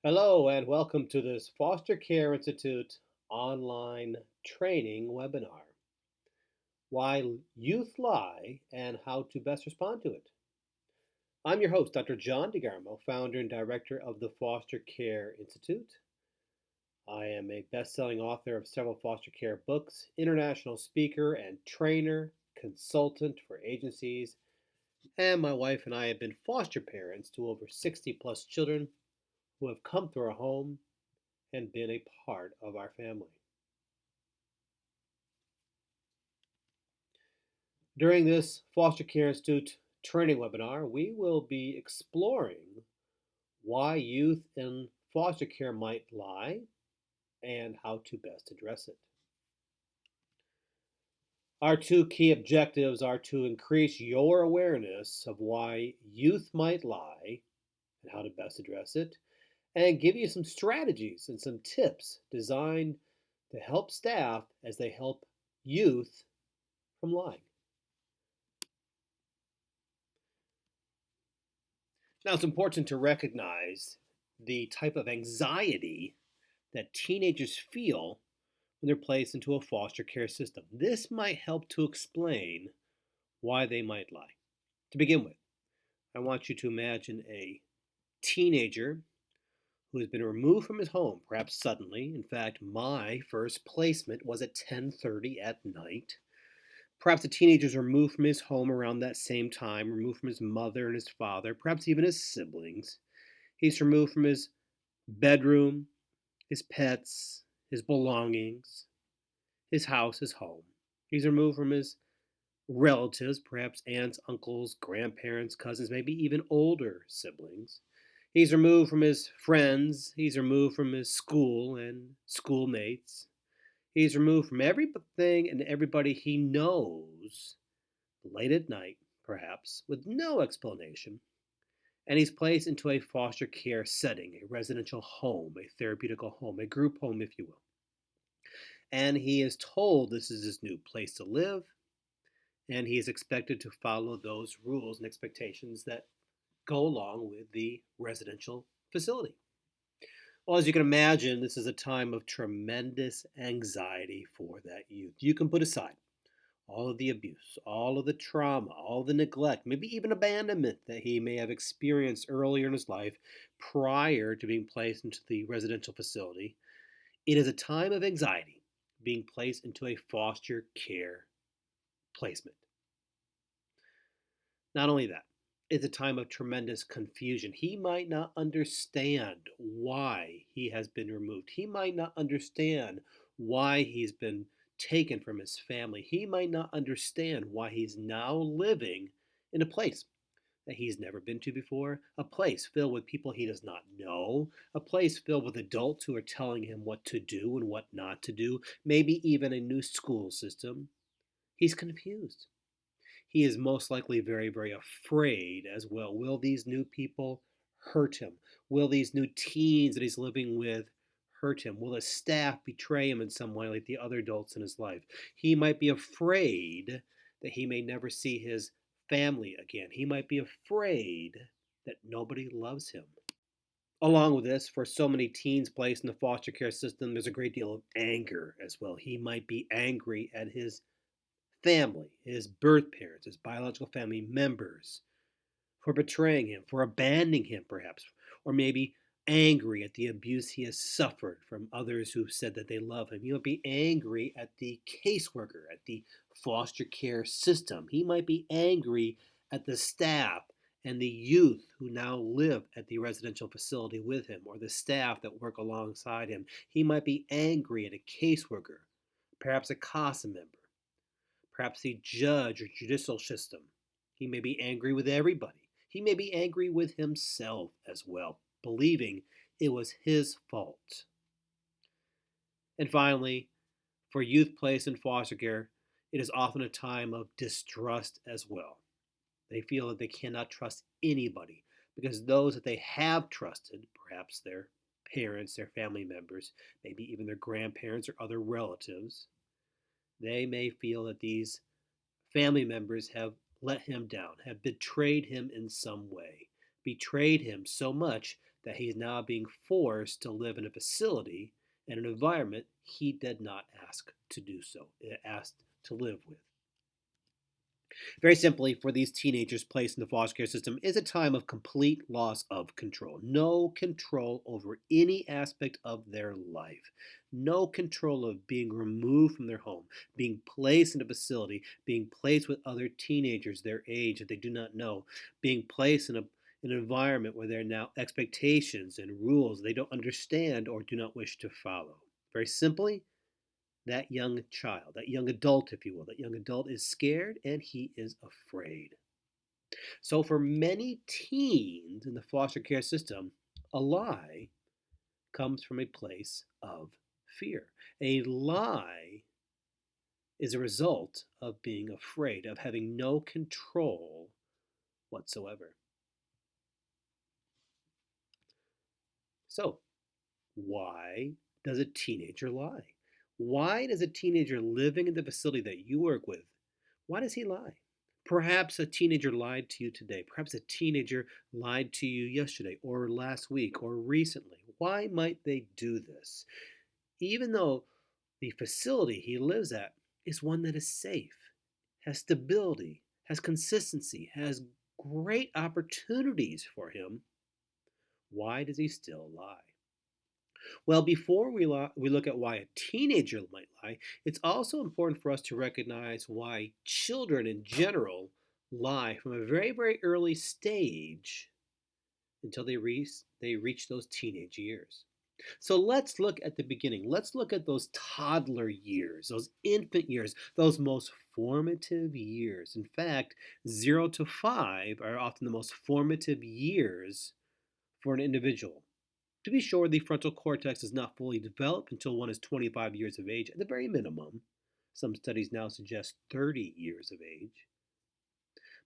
Hello, and welcome to this Foster Care Institute online training webinar. Why Youth Lie and How to Best Respond to It. I'm your host, Dr. John DeGarmo, founder and director of the Foster Care Institute. I am a best-selling author of several foster care books, international speaker and trainer, consultant for agencies, and my wife and I have been foster parents to over 60 plus children who have come through our home and been a part of our family. During this Foster Care Institute training webinar, we will be exploring why youth in foster care might lie and how to best address it. Our two key objectives are to increase your awareness of why youth might lie and how to best address it, and give you some strategies and some tips designed to help staff as they help youth from lying. Now, it's important to recognize the type of anxiety that teenagers feel when they're placed into a foster care system. This might help to explain why they might lie. To begin with, I want you to imagine a teenager who has been removed from his home, perhaps suddenly. In fact, my first placement was at 10:30 at night. Perhaps the teenager is removed from his home around that same time, removed from his mother and his father, perhaps even his siblings. He's removed from his bedroom, his pets, his belongings, his house, his home. He's removed from his relatives, perhaps aunts, uncles, grandparents, cousins, maybe even older siblings. He's removed from his friends. He's removed from his school and schoolmates. He's removed from everything and everybody he knows late at night, perhaps, with no explanation. And he's placed into a foster care setting, a residential home, a therapeutical home, a group home, if you will. And he is told this is his new place to live, and he is expected to follow those rules and expectations that go along with the residential facility. Well, as you can imagine, this is a time of tremendous anxiety for that youth. You can put aside all of the abuse, all of the trauma, all the neglect, maybe even abandonment that he may have experienced earlier in his life prior to being placed into the residential facility. It is a time of anxiety being placed into a foster care placement. Not only that, it's a time of tremendous confusion. He might not understand why he has been removed. He might not understand why he's been taken from his family. He might not understand why he's now living in a place that he's never been to before, a place filled with people he does not know, a place filled with adults who are telling him what to do and what not to do, maybe even a new school system. He's confused. He is most likely very, very afraid as well. Will these new people hurt him? Will these new teens that he's living with hurt him? Will his staff betray him in some way like the other adults in his life? He might be afraid that he may never see his family again. He might be afraid that nobody loves him. Along with this, for so many teens placed in the foster care system, there's a great deal of anger as well. He might be angry at his family, his birth parents, his biological family members, for betraying him, for abandoning him, perhaps, or maybe angry at the abuse he has suffered from others who've said that they love him. He might be angry at the caseworker, at the foster care system. He might be angry at the staff and the youth who now live at the residential facility with him, or the staff that work alongside him. He might be angry at a caseworker, perhaps a CASA member, perhaps the judge or judicial system. He may be angry with everybody. He may be angry with himself as well, believing it was his fault. And finally, for youth placed in foster care, it is often a time of distrust as well. They feel that they cannot trust anybody because those that they have trusted, perhaps their parents, their family members, maybe even their grandparents or other relatives, they may feel that these family members have let him down, have betrayed him in some way, betrayed him so much that he's now being forced to live in a facility in an environment he did not ask to do so, asked to live with. Very simply, for these teenagers placed in the foster care system is a time of complete loss of control. No control over any aspect of their life. No control of being removed from their home, being placed in a facility, being placed with other teenagers their age that they do not know, being placed in an environment where there are now expectations and rules they don't understand or do not wish to follow. Very simply, that young child, that young adult, if you will, that young adult is scared and he is afraid. So, for many teens in the foster care system, a lie comes from a place of fear. A lie is a result of being afraid, of having no control whatsoever. So, why does a teenager lie? Why does a teenager living in the facility that you work with, why does he lie? Perhaps a teenager lied to you today. Perhaps a teenager lied to you yesterday or last week or recently. Why might they do this? Even though the facility he lives at is one that is safe, has stability, has consistency, has great opportunities for him, why does he still lie? Well, before we look at why a teenager might lie, it's also important for us to recognize why children in general lie from a very, very early stage until they reach those teenage years. So let's look at the beginning. Let's look at those toddler years, those infant years, those most formative years. In fact, 0 to 5 are often the most formative years for an individual. To be sure, the frontal cortex is not fully developed until one is 25 years of age, at the very minimum. Some studies now suggest 30 years of age.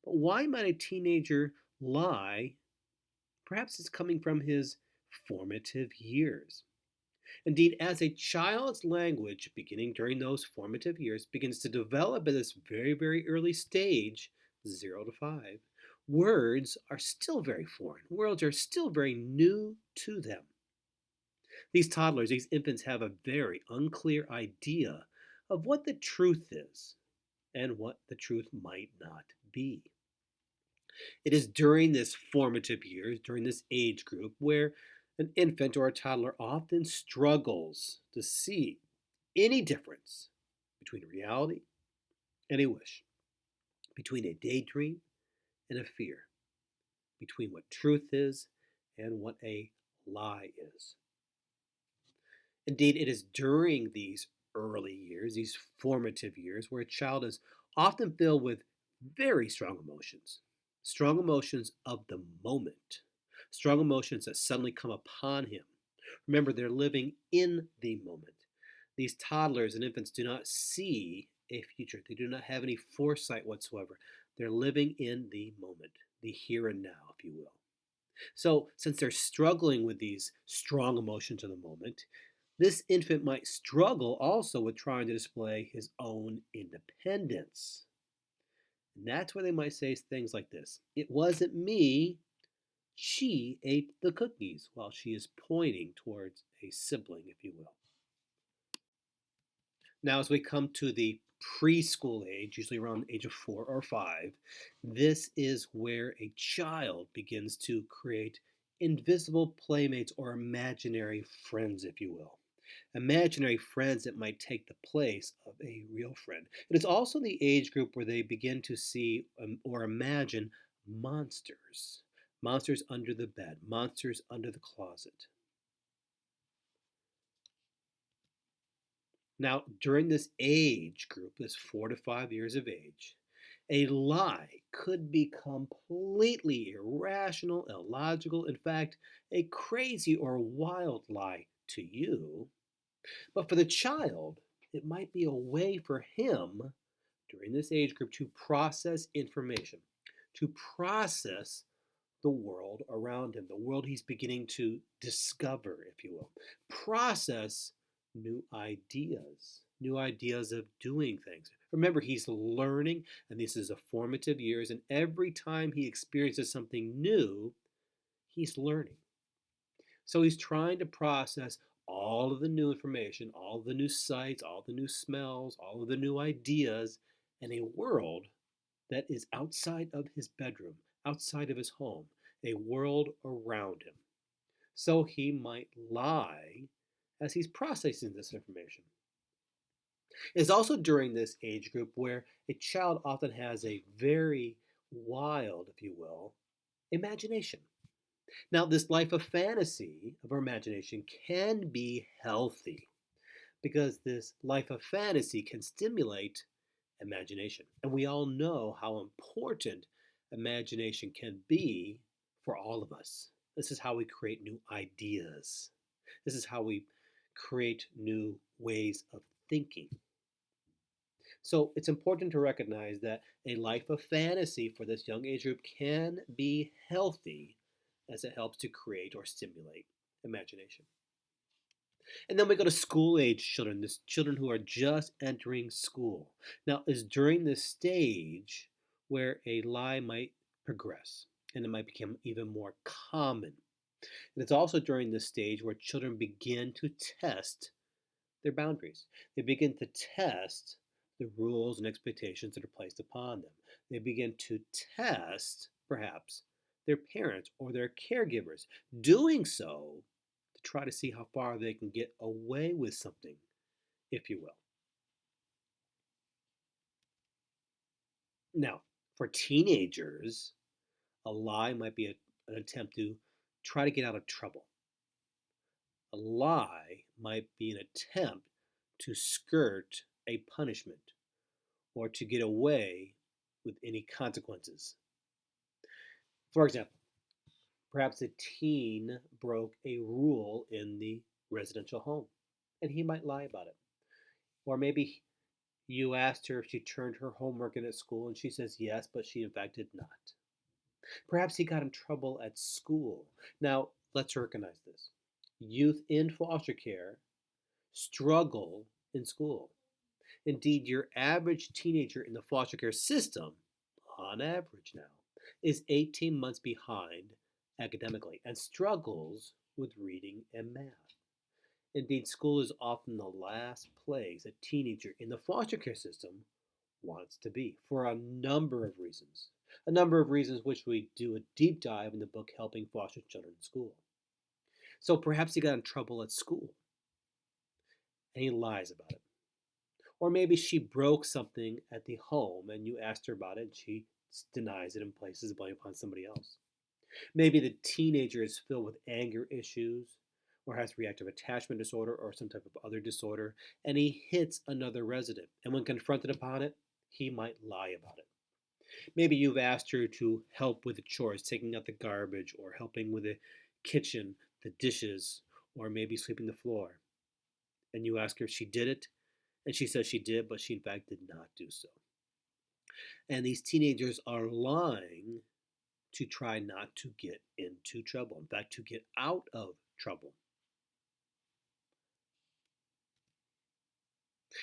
But why might a teenager lie? Perhaps it's coming from his formative years. Indeed, as a child's language, beginning during those formative years, begins to develop at this very, very early stage, 0 to 5, words are still very foreign. Words are still very new to them. These toddlers, these infants, have a very unclear idea of what the truth is and what the truth might not be. It is during this formative years, during this age group, where an infant or a toddler often struggles to see any difference between reality and a wish, between a daydream and a fear, between what truth is and what a lie is. Indeed, it is during these early years, these formative years, where a child is often filled with very strong emotions of the moment, strong emotions that suddenly come upon him. Remember, they're living in the moment. These toddlers and infants do not see a future, they do not have any foresight whatsoever. They're living in the moment, the here and now, if you will. So, since they're struggling with these strong emotions of the moment, this infant might struggle also with trying to display his own independence. And that's where they might say things like this: "It wasn't me, she ate the cookies," while she is pointing towards a sibling, if you will. Now, as we come to the preschool age, usually around the age of 4 or 5, this is where a child begins to create invisible playmates or imaginary friends, if you will. Imaginary friends that might take the place of a real friend. It is also the age group where they begin to see or imagine monsters. Monsters under the bed, monsters under the closet. Now, during this age group, this 4 to 5 years of age, a lie could be completely irrational, illogical, in fact, a crazy or wild lie to you. But for the child, it might be a way for him during this age group to process information, to process the world around him, the world he's beginning to discover, if you will. Process new ideas of doing things. Remember, he's learning, and this is a formative years, and every time he experiences something new, he's learning. So he's trying to process all of the new information, all of the new sights, all the new smells, all of the new ideas in a world that is outside of his bedroom, outside of his home, a world around him. So he might lie as he's processing this information. It's also during this age group where a child often has a very wild, if you will, imagination. Now, this life of fantasy of our imagination can be healthy because this life of fantasy can stimulate imagination. And we all know how important imagination can be for all of us. This is how we create new ideas. This is how we create new ways of thinking. So it's important to recognize that a life of fantasy for this young age group can be healthy as it helps to create or stimulate imagination. And then we go to school age children, this children who are just entering school. Now, is during this stage where a lie might progress and it might become even more common. And it's also during this stage where children begin to test their boundaries. They begin to test the rules and expectations that are placed upon them. They begin to test, perhaps, their parents or their caregivers, doing so to try to see how far they can get away with something, if you will. Now, for teenagers, a lie might be an attempt to try to get out of trouble. A lie might be an attempt to skirt a punishment or to get away with any consequences. For example, perhaps a teen broke a rule in the residential home and he might lie about it. Or maybe you asked her if she turned her homework in at school and she says yes, but she in fact did not. Perhaps he got in trouble at school. Now, let's recognize this. Youth in foster care struggle in school. Indeed, your average teenager in the foster care system, on average now, is 18 months behind academically and struggles with reading and math. Indeed, school is often the last place a teenager in the foster care system wants to be for a number of reasons. A number of reasons which we do a deep dive in the book Helping Foster Children in School. So perhaps he got in trouble at school and he lies about it. Or maybe she broke something at the home and you asked her about it and she denies it and places the blame upon somebody else. Maybe the teenager is filled with anger issues or has reactive attachment disorder or some type of other disorder and he hits another resident. And when confronted upon it, he might lie about it. Maybe you've asked her to help with the chores, taking out the garbage or helping with the kitchen, the dishes, or maybe sweeping the floor. And you ask her if she did it, and she says she did, but she in fact did not do so. And these teenagers are lying to try not to get into trouble. In fact, to get out of trouble.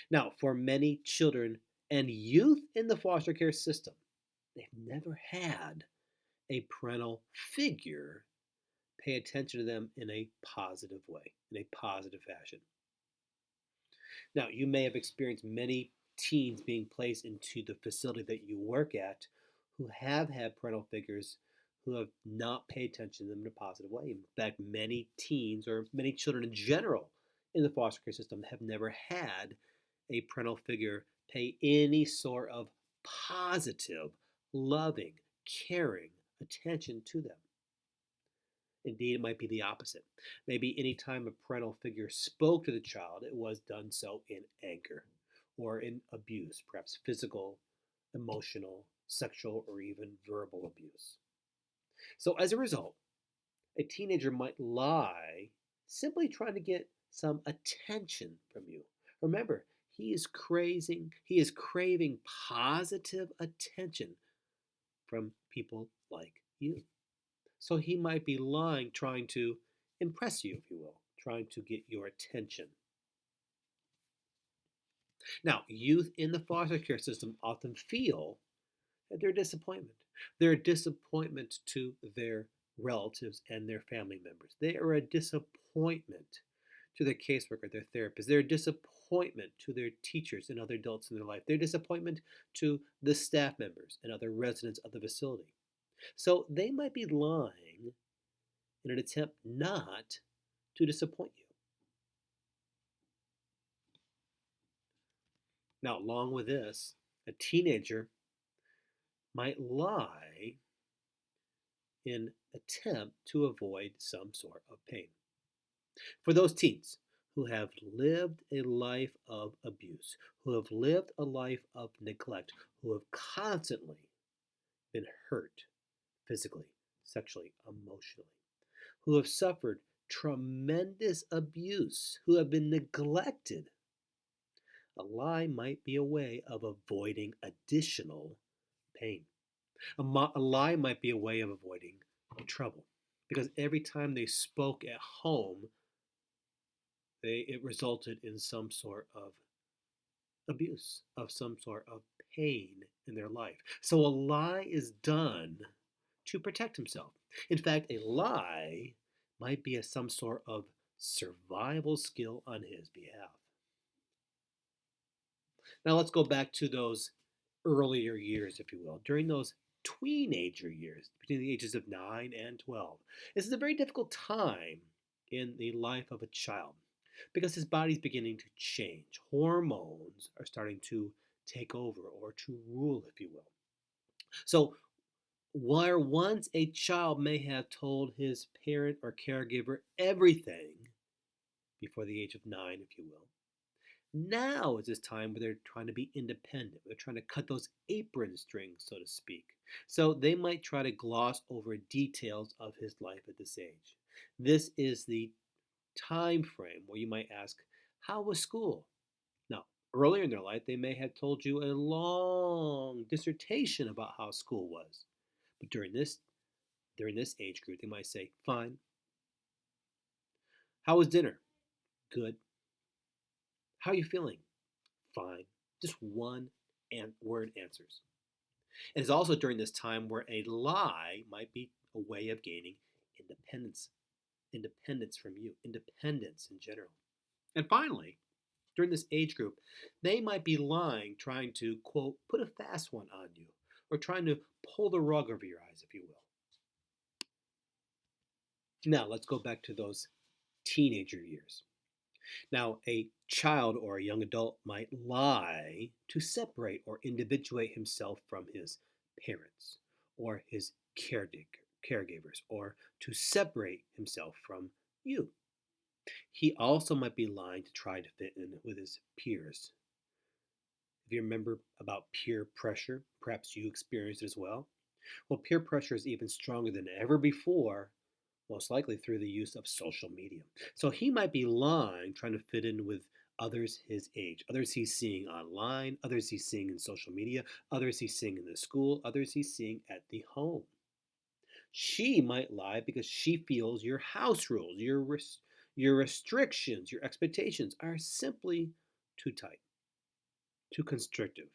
Now, for many children and youth in the foster care system, they've never had a parental figure pay attention to them in a positive way, in a positive fashion. Now, you may have experienced many teens being placed into the facility that you work at who have had parental figures who have not paid attention to them in a positive way. In fact, many teens or many children in general in the foster care system have never had a parental figure pay any sort of positive, loving, caring attention to them. Indeed, it might be the opposite. Maybe any time a parental figure spoke to the child, it was done so in anger or in abuse, perhaps physical, emotional, sexual, or even verbal abuse. So, as a result, a teenager might lie simply trying to get some attention from you. Remember, he is craving positive attention from people like you. So he might be lying, trying to impress you, if you will, trying to get your attention. Now, youth in the foster care system often feel their disappointment to their relatives and their family members. They are a disappointment to their caseworker, their therapist. They're a disappointment to their teachers and other adults in their life. They're a disappointment to the staff members and other residents of the facility. So they might be lying in an attempt not to disappoint you. Now, along with this, a teenager might lie in attempt to avoid some sort of pain. For those teens who have lived a life of abuse, who have lived a life of neglect, who have constantly been hurt physically, sexually, emotionally, who have suffered tremendous abuse, who have been neglected, a lie might be a way of avoiding additional pain. A lie might be a way of avoiding trouble. Because every time they spoke at home, it resulted in some sort of abuse, of some sort of pain in their life. So a lie is done to protect himself. In fact, a lie might be some sort of survival skill on his behalf. Now let's go back to those earlier years, if you will. During those teenager years, between the ages of 9 and 12, this is a very difficult time in the life of a child because his body's beginning to change. Hormones are starting to take over or to rule, if you will. So, where once a child may have told his parent or caregiver everything before the age of 9, if you will, now is this time where they're trying to be independent. They're trying to cut those apron strings, so to speak. So they might try to gloss over details of his life at this age. This is the time frame where you might ask, how was school? Now, earlier in their life, they may have told you a long dissertation about how school was. But during this age group, they might say, fine. How was dinner? Good. How are you feeling? Fine. Just one word answers. And it's also during this time where a lie might be a way of gaining independence from you, independence in general. And finally, during this age group, they might be lying, trying to, quote, put a fast one on you, or trying to pull the rug over your eyes, if you will. Now, let's go back to those teenager years. Now, a child or a young adult might lie to separate or individuate himself from his parents or his caregivers, or to separate himself from you. He also might be lying to try to fit in with his peers. If you remember about peer pressure, perhaps you experienced it as well. Well, peer pressure is even stronger than ever before, most likely through the use of social media. So he might be lying, trying to fit in with others his age, others he's seeing online, others he's seeing in social media, others he's seeing in the school, others he's seeing at the home. She might lie because she feels your house rules, your restrictions, your expectations are simply too tight, too constrictive.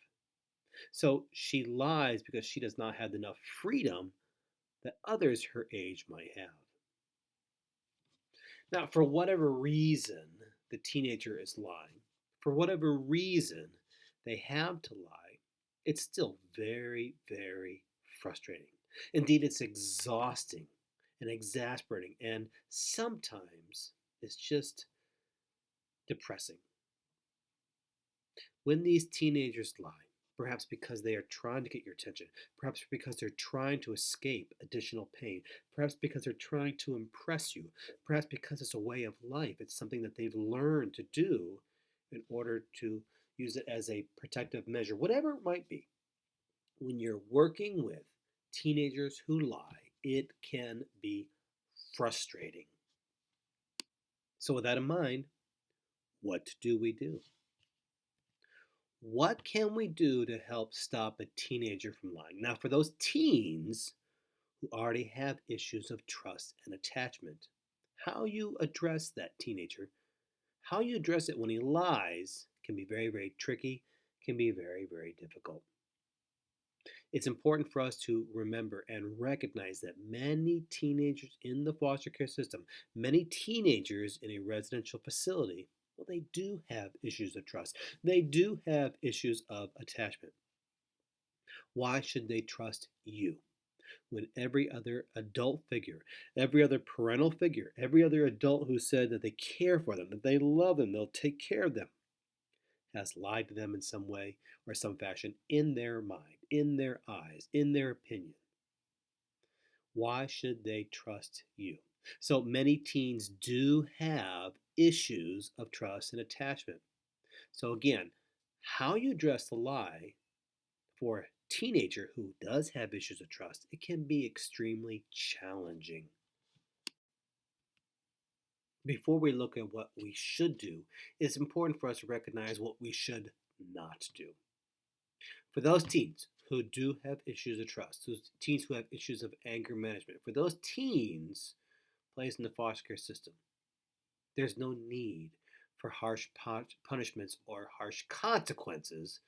So she lies because she does not have enough freedom that others her age might have. Now, for whatever reason the teenager is lying, for whatever reason they have to lie, it's still very, very frustrating. Indeed, it's exhausting and exasperating, and sometimes it's just depressing. When these teenagers lie, perhaps because they are trying to get your attention, perhaps because they're trying to escape additional pain, perhaps because they're trying to impress you, perhaps because it's a way of life, it's something that they've learned to do in order to use it as a protective measure, whatever it might be. When you're working with teenagers who lie, it can be frustrating. So, with that in mind, what do we do? What can we do to help stop a teenager from lying? Now, for those teens who already have issues of trust and attachment, how you address that teenager, how you address it when he lies can be very, very tricky, can be very, very difficult. It's important for us to remember and recognize that many teenagers in the foster care system, many teenagers in a residential facility, well, they do have issues of trust. They do have issues of attachment. Why should they trust you when every other adult figure, every other parental figure, every other adult who said that they care for them, that they love them, they'll take care of them, has lied to them in some way or some fashion in their mind, in their eyes, in their opinion? Why should they trust you? So many teens do have issues of trust and attachment. So, again, how you address the lie for a teenager who does have issues of trust, it can be extremely challenging. Before we look at what we should do, it's important for us to recognize what we should not do. For those teens who do have issues of trust, those teens who have issues of anger management, for those teens placed in the foster care system, there's no need for harsh punishments or harsh consequences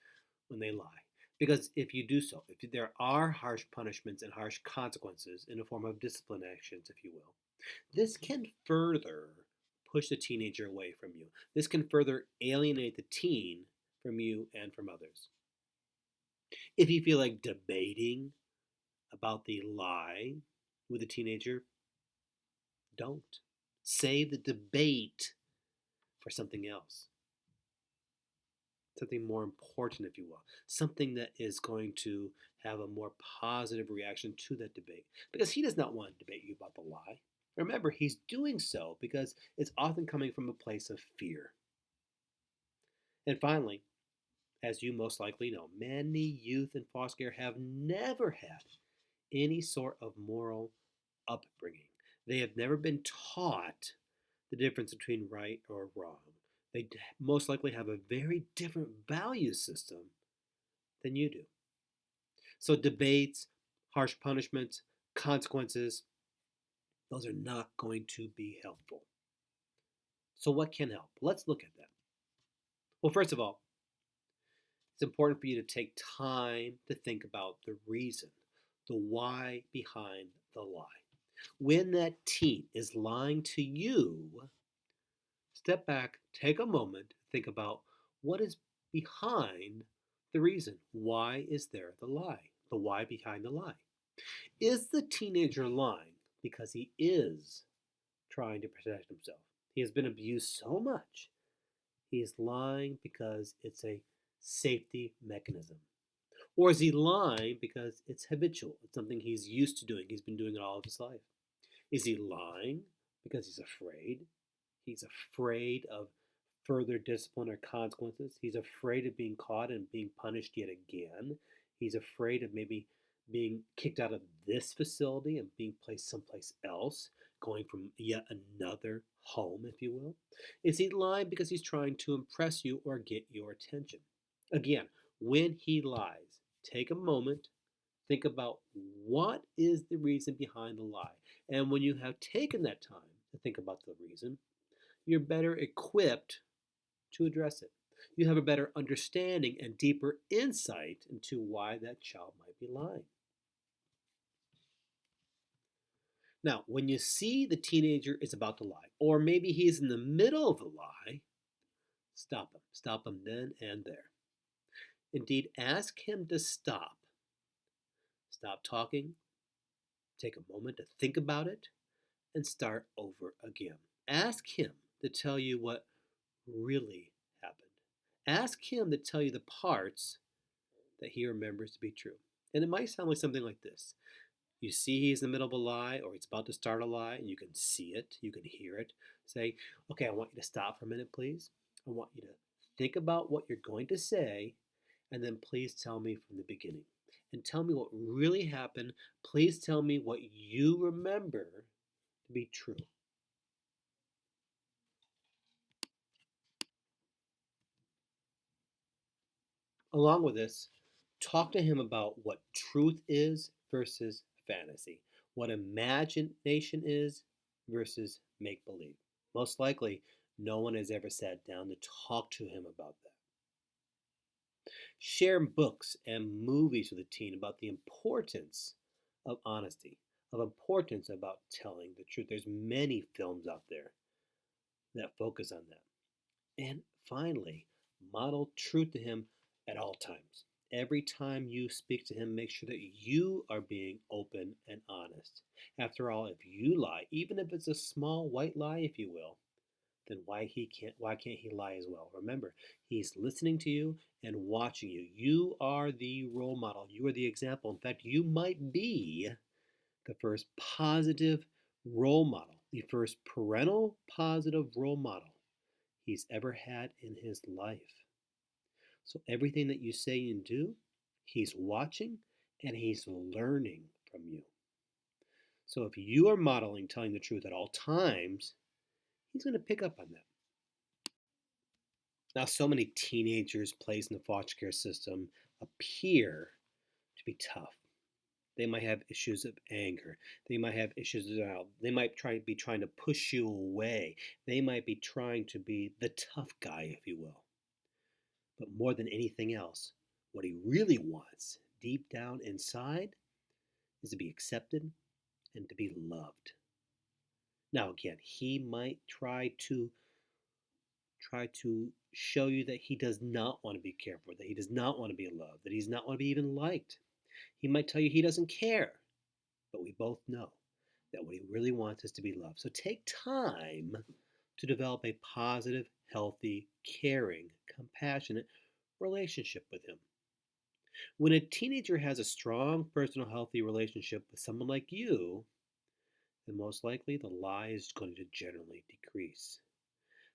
when they lie. Because if you do so, if there are harsh punishments and harsh consequences in the form of discipline actions, if you will, this can further push the teenager away from you. This can further alienate the teen from you and from others. If you feel like debating about the lie with a teenager, don't. Save the debate for something else. Something more important, if you will. Something that is going to have a more positive reaction to that debate. Because he does not want to debate you about the lie. Remember, he's doing so because it's often coming from a place of fear. And finally, as you most likely know, many youth in foster care have never had any sort of moral upbringing. They have never been taught the difference between right or wrong. They most likely have a very different value system than you do. So, debates, harsh punishments, consequences, those are not going to be helpful. So, what can help? Let's look at that. Well, first of all, it's important for you to take time to think about the reason, the why behind the lie. When that teen is lying to you, step back, take a moment, think about what is behind the reason. Why is there the lie? The why behind the lie. Is the teenager lying because he is trying to protect himself? He has been abused so much. He is lying because it's a safety mechanism. Or is he lying because it's habitual? It's something he's used to doing. He's been doing it all of his life. Is he lying because he's afraid? He's afraid of further discipline or consequences. He's afraid of being caught and being punished yet again. He's afraid of maybe being kicked out of this facility and being placed someplace else, going from yet another home, if you will. Is he lying because he's trying to impress you or get your attention? Again, when he lies, take a moment, think about what is the reason behind the lie. And when you have taken that time to think about the reason, you're better equipped to address it. You have a better understanding and deeper insight into why that child might be lying. Now, when you see the teenager is about to lie, or maybe he's in the middle of the lie, stop him. Stop him then and there. Indeed, ask him to stop. Stop talking, take a moment to think about it, and start over again. Ask him to tell you what really happened. Ask him to tell you the parts that he remembers to be true. And it might sound like something like this. You see he's in the middle of a lie or he's about to start a lie, and you can see it, you can hear it. Say, okay, I want you to stop for a minute, please. I want you to think about what you're going to say, and then please tell me from the beginning. And tell me what really happened. Please tell me what you remember to be true. Along with this, talk to him about what truth is versus fantasy, what imagination is versus make believe. Most likely, no one has ever sat down to talk to him about that. Share books and movies with a teen about the importance of honesty, of importance about telling the truth. There's many films out there that focus on that. And finally, model truth to him at all times. Every time you speak to him, make sure that you are being open and honest. After all, if you lie, even if it's a small white lie, if you will, then why can't he lie as well? Remember, he's listening to you and watching you. You are the role model. You are the example. In fact, you might be the first positive role model, the first parental positive role model he's ever had in his life. So everything that you say and do, he's watching and he's learning from you. So if you are modeling telling the truth at all times, he's going to pick up on that. Now, so many teenagers placed in the foster care system appear to be tough. They might have issues of anger. They might have issues of they might be trying to push you away. They might be trying to be the tough guy, if you will. But more than anything else, what he really wants deep down inside is to be accepted and to be loved. Now again, he might try to show you that he does not want to be cared for, that he does not want to be loved, that he's not want to be even liked. He might tell you he doesn't care, but we both know that what he really wants is to be loved. So take time to develop a positive, healthy, caring, compassionate relationship with him. When a teenager has a strong, personal, healthy relationship with someone like you, then most likely the lie is going to generally decrease.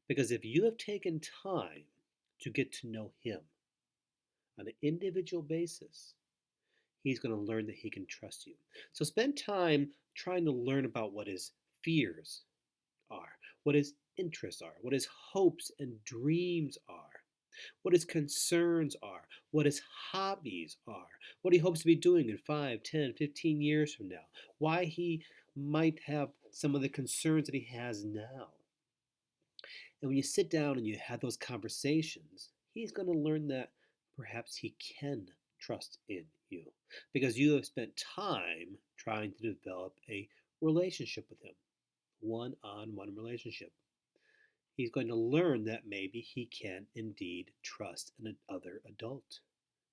Because if you have taken time to get to know him on an individual basis, he's going to learn that he can trust you. So spend time trying to learn about what his fears are, what his interests are, what his hopes and dreams are, what his concerns are, what his hobbies are, what he hopes to be doing in 5, 10, 15 years from now, why he might have some of the concerns that he has now. And when you sit down and you have those conversations, he's going to learn that perhaps he can trust in you because you have spent time trying to develop a relationship with him, one on one relationship. He's going to learn that maybe he can indeed trust another adult,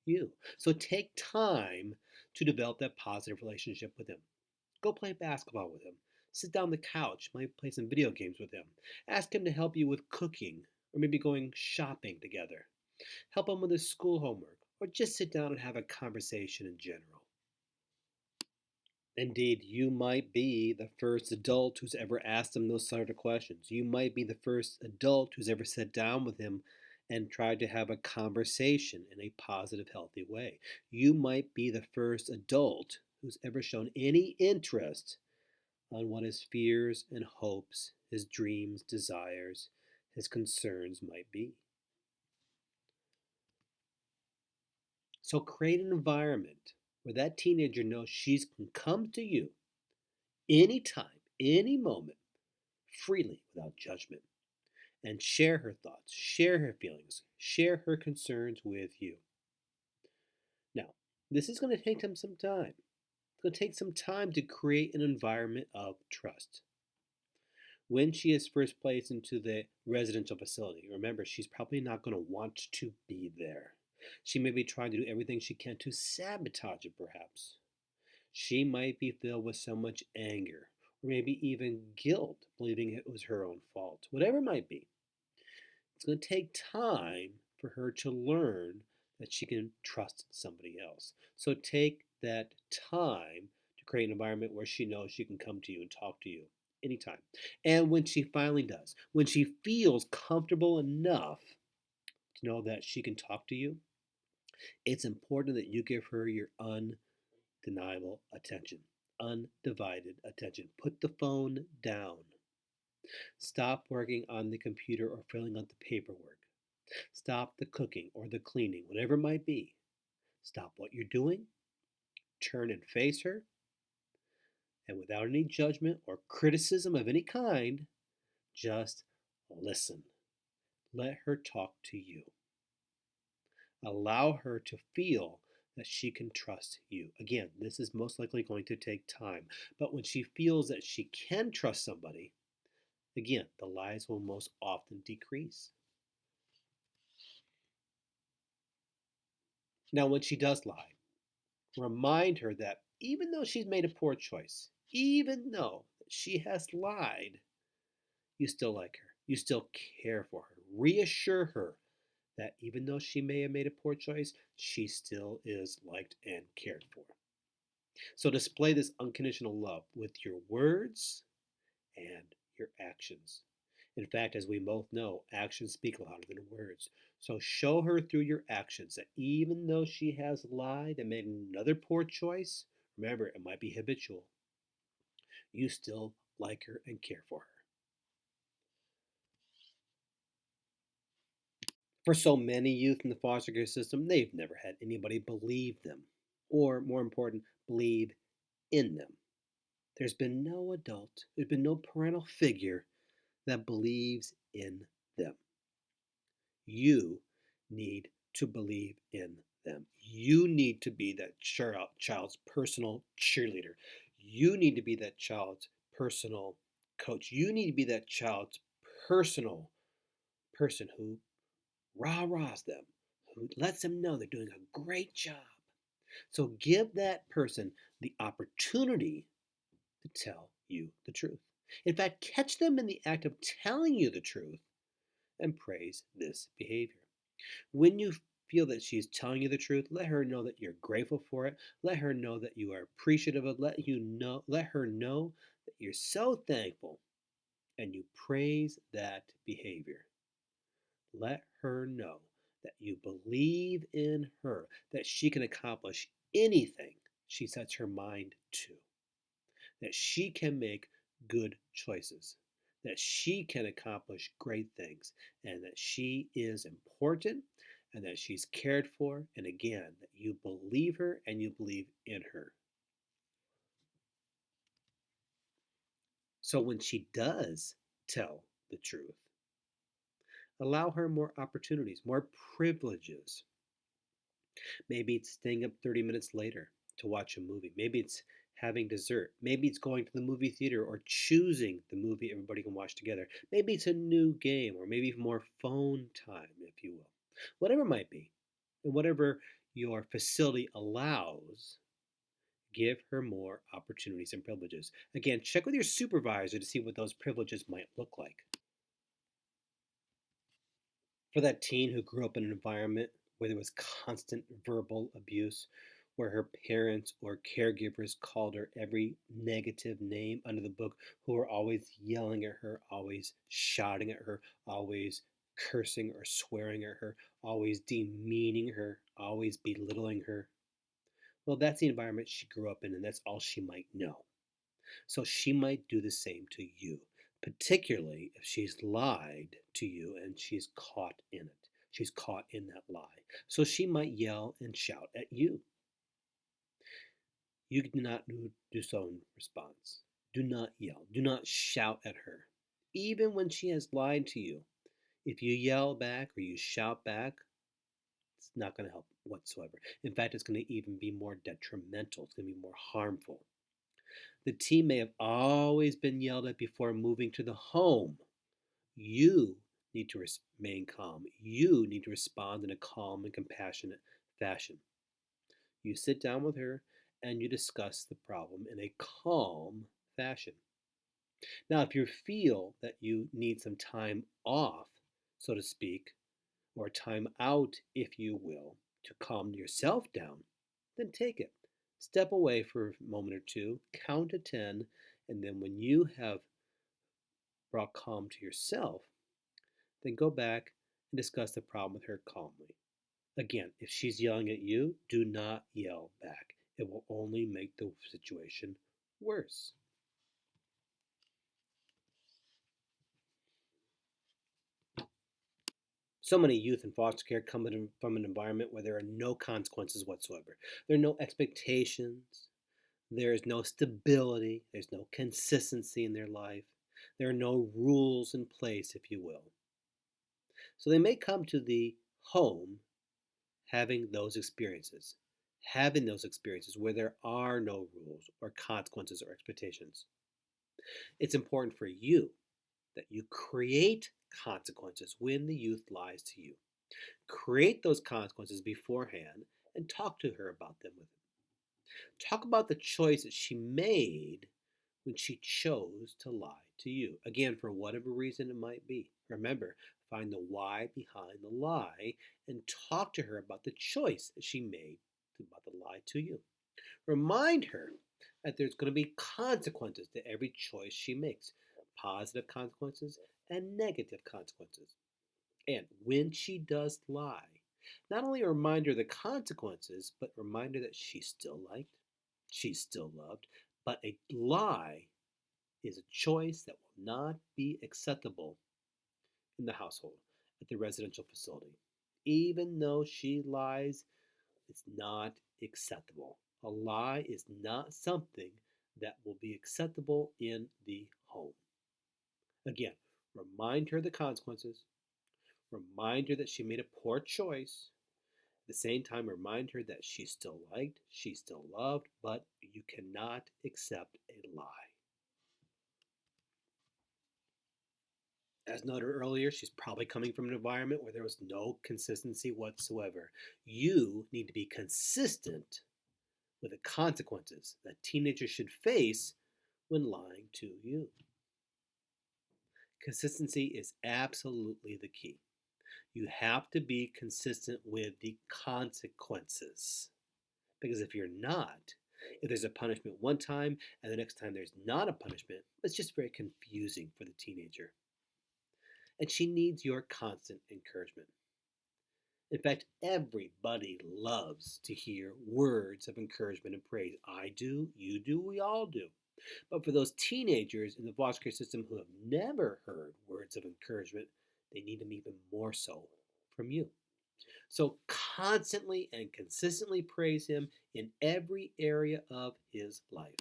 you. So take time to develop that positive relationship with him. Go play basketball with him. Sit down on the couch, might play some video games with him. Ask him to help you with cooking or maybe going shopping together. Help him with his school homework or just sit down and have a conversation in general. Indeed, you might be the first adult who's ever asked him those sort of questions. You might be the first adult who's ever sat down with him and tried to have a conversation in a positive, healthy way. You might be the first adult who's ever shown any interest on what his fears and hopes, his dreams, desires, his concerns might be. So create an environment where that teenager knows she can come to you anytime, any moment, freely without judgment, and share her thoughts, share her feelings, share her concerns with you. Now, this is going to take some time. It's going to take some time to create an environment of trust. When she is first placed into the residential facility, remember, she's probably not going to want to be there. She may be trying to do everything she can to sabotage it, perhaps. She might be filled with so much anger, or maybe even guilt, believing it was her own fault. Whatever it might be, it's going to take time for her to learn that she can trust somebody else. So take that time to create an environment where she knows she can come to you and talk to you anytime. And when she finally does, when she feels comfortable enough to know that she can talk to you, it's important that you give her your undeniable attention, undivided attention. Put the phone down. Stop working on the computer or filling out the paperwork. Stop the cooking or the cleaning, whatever it might be. Stop what you're doing, turn and face her, and without any judgment or criticism of any kind, just listen. Let her talk to you. Allow her to feel that she can trust you. Again, this is most likely going to take time, but when she feels that she can trust somebody, again, the lies will most often decrease. Now, when she does lie, remind her that even though she's made a poor choice, even though she has lied, you still like her. You still care for her. Reassure her that even though she may have made a poor choice, she still is liked and cared for. So display this unconditional love with your words and your actions. In fact, as we both know, actions speak louder than words. So show her through your actions that even though she has lied and made another poor choice, remember, it might be habitual, you still like her and care for her. For so many youth in the foster care system, they've never had anybody believe them, or more important, believe in them. There's been no adult, there's been no parental figure that believes in them. You need to believe in them. You need to be that child's personal cheerleader. You need to be that child's personal coach. You need to be that child's personal person who rah-rahs them, who lets them know they're doing a great job. So give that person the opportunity to tell you the truth. In fact, catch them in the act of telling you the truth and praise this behavior. When you feel that she's telling you the truth, let her know that you're grateful for it. Let her know that you are appreciative of it. Let her know that you're so thankful and you praise that behavior. Let her know that you believe in her, that she can accomplish anything she sets her mind to, that she can make good choices, that she can accomplish great things, and that she is important and that she's cared for, and again, that you believe her and you believe in her. So when she does tell the truth, allow her more opportunities, more privileges. Maybe it's staying up 30 minutes later to watch a movie. Maybe it's having dessert. Maybe it's going to the movie theater or choosing the movie everybody can watch together. Maybe it's a new game or maybe more phone time, if you will. Whatever it might be, and whatever your facility allows, give her more opportunities and privileges. Again, check with your supervisor to see what those privileges might look like. For that teen who grew up in an environment where there was constant verbal abuse, where her parents or caregivers called her every negative name under the book, who were always yelling at her, always shouting at her, always cursing or swearing at her, always demeaning her, always belittling her. Well, that's the environment she grew up in, and that's all she might know. So she might do the same to you, particularly if she's lied to you and she's caught in it. She's caught in that lie. So she might yell and shout at you. You do not do so in response. Do not yell. Do not shout at her. Even when she has lied to you, if you yell back or you shout back, it's not going to help whatsoever. In fact, it's going to even be more detrimental. It's going to be more harmful. The teen may have always been yelled at before moving to the home. You need to remain calm. You need to respond in a calm and compassionate fashion. You sit down with her and you discuss the problem in a calm fashion. Now, if you feel that you need some time off, so to speak, or time out, if you will, to calm yourself down, then take it. Step away for a moment or two, count to 10, and then when you have brought calm to yourself, then go back and discuss the problem with her calmly. Again, if she's yelling at you, do not yell back. It will only make the situation worse. So many youth in foster care come from an environment where there are no consequences whatsoever. There are no expectations. There is no stability. There's no consistency in their life. There are no rules in place, if you will. So they may come to the home having those experiences where there are no rules or consequences or expectations. It's important for you that you create consequences when the youth lies to you. Create those consequences beforehand and talk to her about them with him. Talk about the choice that she made when she chose to lie to you. Again, for whatever reason it might be. Remember, find the why behind the lie and talk to her about the choice that she made about the lie to you. Remind her that there's going to be consequences to every choice she makes, positive consequences and negative consequences. And when she does lie, not only remind her the consequences, but remind her that she's still liked, she's still loved, but a lie is a choice that will not be acceptable in the household, at the residential facility. Even though she lies, it's not acceptable. A lie is not something that will be acceptable in the home. Again, remind her the consequences, remind her that she made a poor choice. At the same time, remind her that she's still liked, she's still loved, but you cannot accept a lie. As noted earlier, she's probably coming from an environment where there was no consistency whatsoever. You need to be consistent with the consequences that teenagers should face when lying to you. Consistency is absolutely the key. You have to be consistent with the consequences. Because if you're not, if there's a punishment one time and the next time there's not a punishment, it's just very confusing for the teenager. And she needs your constant encouragement. In fact, everybody loves to hear words of encouragement and praise. I do, you do, we all do. But for those teenagers in the foster care system who have never heard words of encouragement, they need them even more so from you. So constantly and consistently praise him in every area of his life.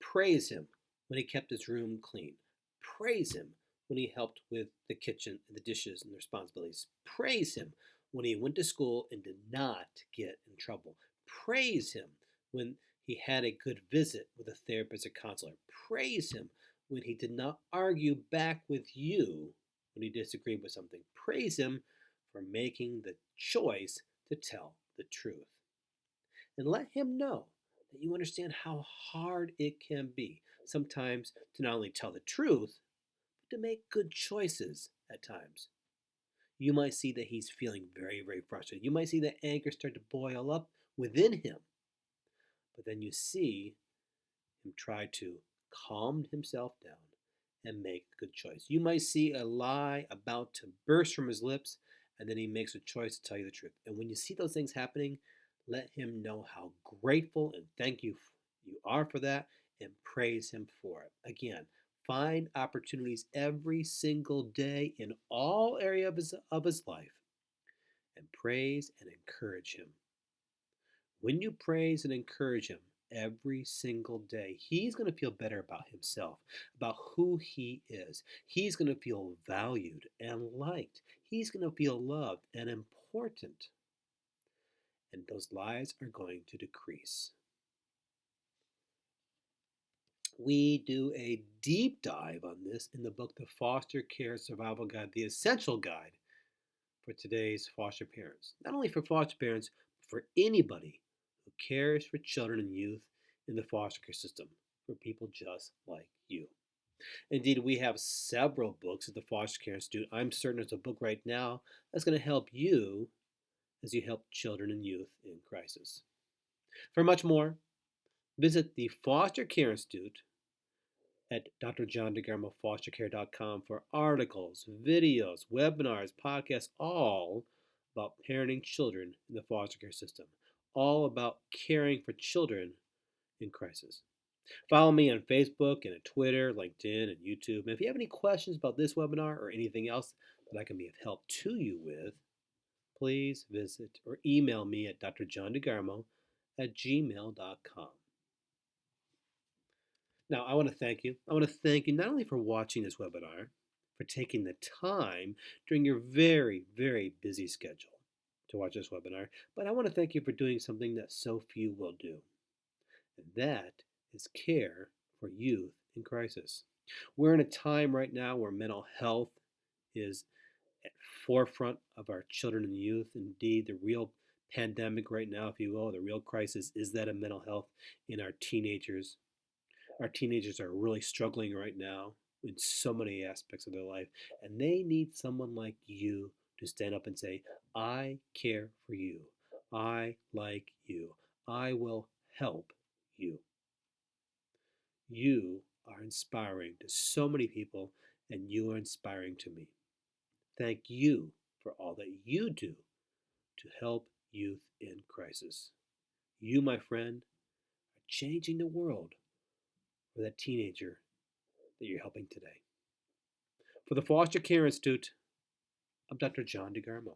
Praise him when he kept his room clean. Praise him when he helped with the kitchen and the dishes and the responsibilities. Praise him when he went to school and did not get in trouble. Praise him when he had a good visit with a therapist or counselor. Praise him when he did not argue back with you when he disagreed with something. Praise him for making the choice to tell the truth. And let him know that you understand how hard it can be sometimes to not only tell the truth, but to make good choices at times. You might see that he's feeling very, very frustrated. You might see that anger start to boil up within him. But then you see him try to calm himself down and make a good choice. You might see a lie about to burst from his lips, and then he makes a choice to tell you the truth. And when you see those things happening, let him know how grateful and thank you are for that, and praise him for it. Again, find opportunities every single day in all areas of his life and praise and encourage him. When you praise and encourage him every single day, he's going to feel better about himself, about who he is. He's going to feel valued and liked. He's going to feel loved and important. And those lies are going to decrease. We do a deep dive on this in the book, The Foster Care Survival Guide, the essential guide for today's foster parents. Not only for foster parents, but for anybody who cares for children and youth in the foster care system, for people just like you. Indeed, we have several books at the Foster Care Institute. I'm certain there's a book right now that's going to help you as you help children and youth in crisis. For much more, visit the Foster Care Institute at drjohndegarmofostercare.com for articles, videos, webinars, podcasts, all about parenting children in the foster care system, all about caring for children in crisis. Follow me on Facebook and at Twitter, LinkedIn, and YouTube. And if you have any questions about this webinar or anything else that I can be of help to you with, please visit or email me at drjohndegarmo@gmail.com. Now, I want to thank you. I want to thank you not only for watching this webinar, for taking the time during your very, very busy schedule to watch this webinar, but I want to thank you for doing something that so few will do, and that is care for youth in crisis. We're in a time right now where mental health is at forefront of our children and youth. Indeed, the real pandemic right now, if you will, the real crisis is that of mental health in our teenagers. Our teenagers are really struggling right now in so many aspects of their life, and they need someone like you to stand up and say, I care for you. I like you. I will help you. You are inspiring to so many people, and you are inspiring to me. Thank you for all that you do to help youth in crisis. You, my friend, are changing the world for that teenager that you're helping today. For the Foster Care Institute, I'm Dr. John DeGarmo.